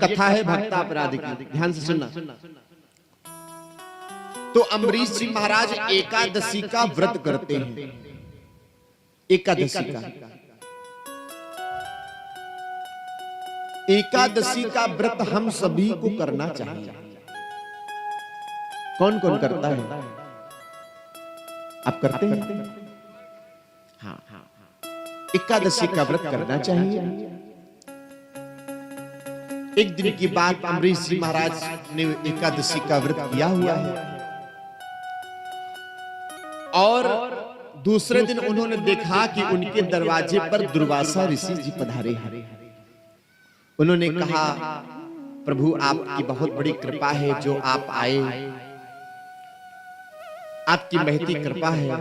कथा है भक्तापराध की, ध्यान से सुनना। तो अम्बरीश जी महाराज एकादशी का व्रत करते हैं। एकादशी का व्रत हम सभी को करना चाहिए। कौन कौन करता है? आप करते हैं? हाँ, एकादशी का व्रत करना चाहिए। एक दिन की बात, अम्बरीश जी महाराज ने एकादशी का व्रत किया हुआ है और दूसरे दिन उन्होंने देखा कि उनके दरवाजे पर दुर्वासा ऋषि जी पधारे हैं। उन्होंने कहा, प्रभु आपकी बहुत बड़ी कृपा है जो आप आए, आपकी महती कृपा है।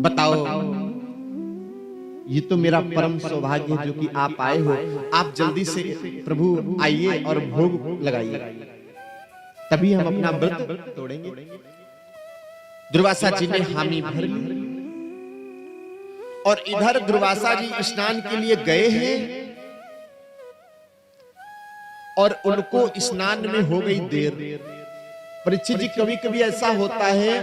बताओ, ये तो मेरा परम सौभाग्य है जो कि आप आए हो। आप जल्दी से प्रभु आइए और भोग लगाइए, तभी हम अपना व्रत तोड़ेंगे। दुर्वासा जी ने हामी भर ली और इधर दुर्वासा जी स्नान के लिए गए हैं और उनको स्नान में हो गई देर। परीक्षित जी, कभी कभी ऐसा होता है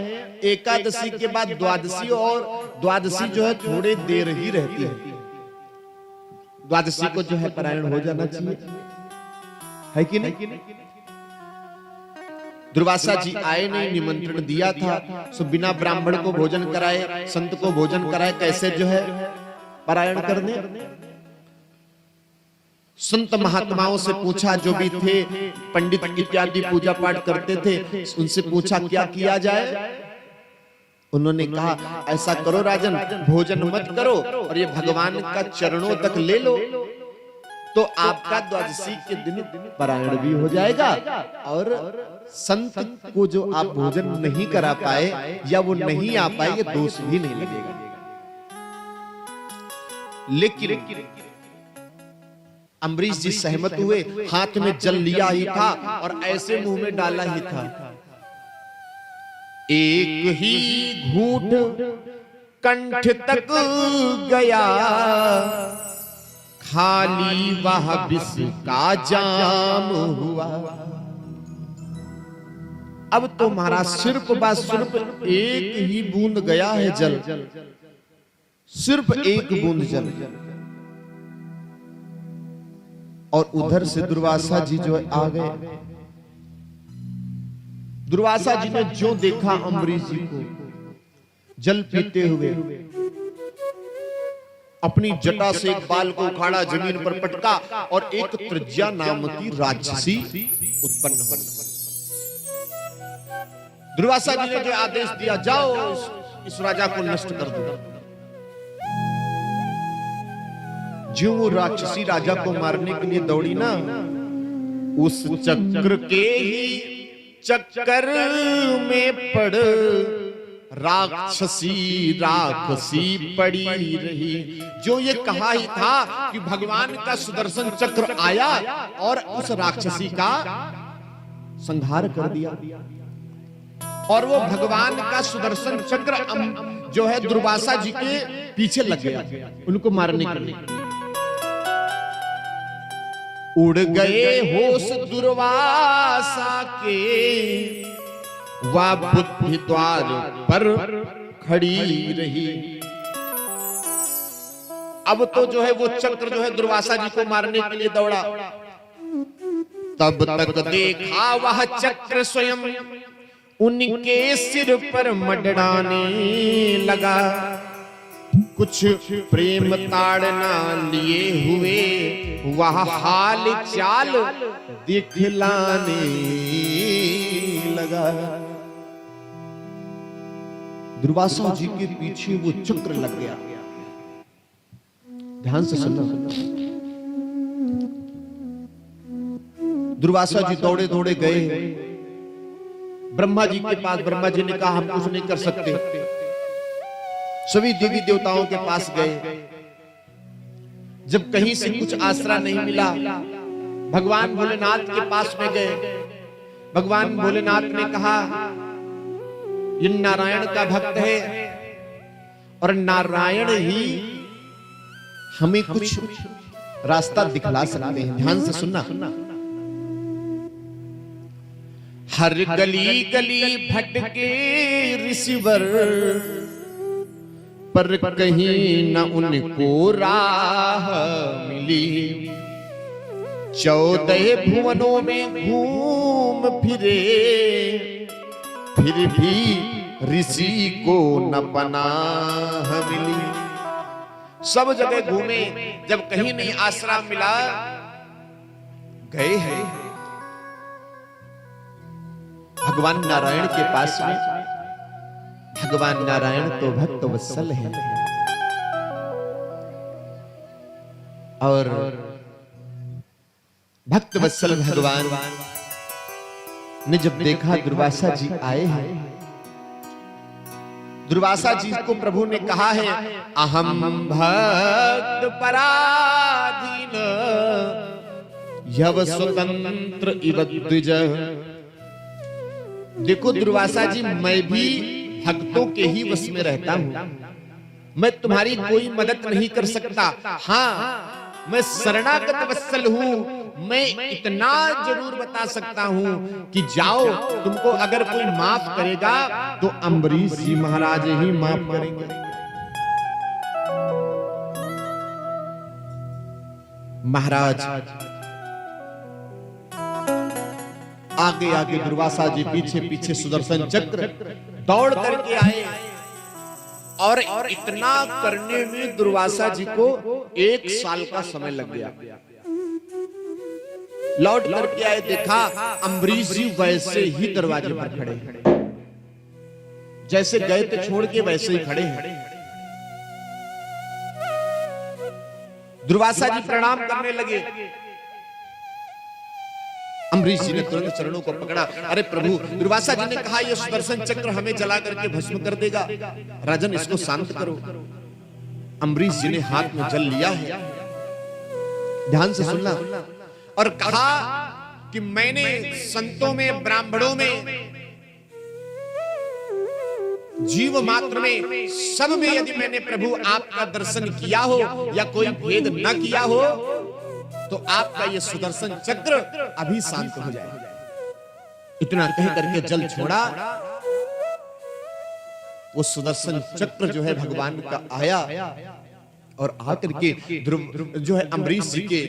एकादशी के बाद द्वादशी, और द्वादशी जो है थोड़े देर ही रहती है। द्वादशी को जो है पारायण हो जाना चाहिए, है कि नहीं? दुर्वासा जी आए नहीं, निमंत्रण दिया था, सो बिना ब्राह्मण को भोजन कराए, संत को भोजन कराए, कैसे जो है पारायण करने? संत महात्माओं से पूछा, जो भी थे पंडित इत्यादि पूजा पाठ करते थे, उनसे पूछा क्या किया जाए। उन्होंने कहा, ऐसा करो राजन, भोजन मत करो और ये भगवान का चरणों तक ले लो, तो आपका द्वादशी के दिन पारायण भी हो जाएगा और संत को जो आप भोजन नहीं करा पाए या वो नहीं आ पाए, ये दोष भी नहीं लगेगा। लेकिन अम्बरीश जी सहमत हुए, हाथ में जल लिया ही था और ऐसे मुंह में डाला ही था। एक ही घूंट कंठ तक गया, खाली वह विष का जाम हुआ। अब तो महाराज सिर्फ बस सिर्फ एक ही बूंद गया है जल, सिर्फ एक बूंद जल। और उधर से दुर्वासा जी जो आ गए। दुर्वासा जी ने जो देखा अम्बरीश जी को जल पीते हुए, अपनी जटा से एक बाल को उखाड़ा, जमीन पर पटका और एक त्रिज्या नाम की राक्षसी उत्पन्न हुई। दुर्वासा जी ने जो आदेश दिया, जाओ इस राजा को नष्ट कर दो। जो वो राक्षसी राजा को मारने के लिए दौड़ी ना, उस चक्र के ही चक्कर में पड़ राक्षसी पड़ी रही। जो ये कहा ही था कि भगवान का सुदर्शन चक्र आया और उस राक्षसी का संहार कर दिया, और वो भगवान का सुदर्शन चक्र जो है दुर्वासा जी के पीछे लग गया उनको मारने के लिए। उड़ गए होश दुर्वासा के, वह बुद्धि द्वार पर खड़ी रही। अब तो जो है वो चक्र जो है दुर्वासा जी को मारने के लिए दौड़ा। तब तक देखा वह चक्र स्वयं उनके सिर पर मडराने लगा। कुछ प्रेम ताड़ना लिए हुए वह हाल चाल दिखलाने लगा। दुर्वासा जी के पीछे वो चक्र लग गया। ध्यान से सुनना। दुर्वासा जी दौड़े दौड़े गए ब्रह्मा जी के पास। ब्रह्मा जी ने कहा, हम कुछ नहीं कर सकते। सभी देवी देवताओं के पास गए। जब कहीं से कुछ आसरा नहीं मिला, भगवान भोलेनाथ के पास में गए। भगवान भोलेनाथ ने कहा, ये नारायण का भक्त है और नारायण ही हमें कुछ रास्ता दिखला सकते हैं। ध्यान से सुनना। हर गली गली भटके ऋषिवर, पर कहीं न उनको राह मिली। 14 भुवनों में घूम फिरे, फिर भी ऋषि को न पनाह मिली। सब जगह घूमे, जब कहीं नहीं आश्रय मिला, गए हैं भगवान नारायण के पास में। भगवान नारायण तो भक्त वत्सल है, और भक्त वत्सल भगवान ने जब देखा दुर्वासा जी आए हैं, दुर्वासा जी को प्रभु ने कहा है, अहम भक्त पराधीन यव स्वतंत्र इव द्विज। देखो दुर्वासा जी, मैं भी भक्तों के ही वश में रहता हूं, मैं तुम्हारी कोई मदद नहीं कर सकता। हाँ, मैं शरणागत वत्सल हूं, मैं इतना जरूर बता सकता हूं कि जाओ, तुमको अगर कोई माफ करेगा तो अम्बरीश जी महाराज ही माफ करेंगे। महाराज आगे आगे, दुर्वासा जी पीछे पीछे, सुदर्शन चक्र दौड़ करके आए, और इतना करने में दुर्वासा जी को 1 साल का समय लग गया। लौट करके आए, देखा अम्बरीश जी वैसे ही दरवाजे पर खड़े हैं, जैसे गए थे छोड़ के वैसे ही खड़े हैं। दुर्वासा जी प्रणाम करने लगे। अम्बरीश जी ने तुरंत चरणों को पकड़ा। अरे प्रभु, दुर्वासा जी ने कहा यह सुदर्शन चक्र हमें जला करके भस्म कर देगा, राजन इसको शांत करो। अम्बरीश जी ने हाथ में जल लिया है, ध्यान से सुनना, और कहा कि मैंने संतों में, ब्राह्मणों में, जीव मात्र में, सब में यदि मैंने प्रभु आपका दर्शन किया हो या कोई भेद न किया हो, तो आपका ये सुदर्शन चक्र अभी शांत हो जाए। इतना कह करके जल छोड़ा। वो सुदर्शन चक्र जो है भगवान का आया, और आकर के जो है अम्बरीश जी के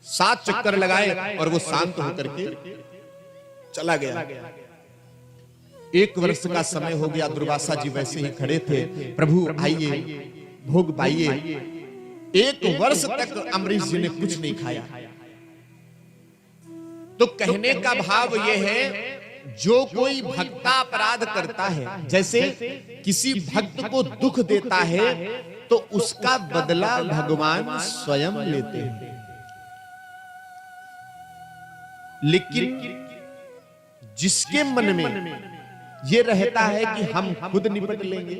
7 चक्कर लगाए, और वो शांत होकर के चला गया। 1 वर्ष का समय हो गया, दुर्वासा जी वैसे ही खड़े थे। प्रभु आइए, भोग पाइए। 1 वर्ष तक अम्बरीश जी ने कुछ नहीं खाया। तो कहने का भाव यह है, जो कोई भक्तापराध करता है, जैसे किसी भक्त को दुख देता है, तो उसका बदला भगवान स्वयं लेते हैं। लेकिन जिसके मन में यह रहता है कि हम खुद निपट लेंगे,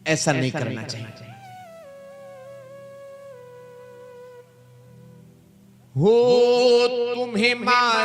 ऐसा नहीं करना चाहिए। हो तुम्हें मार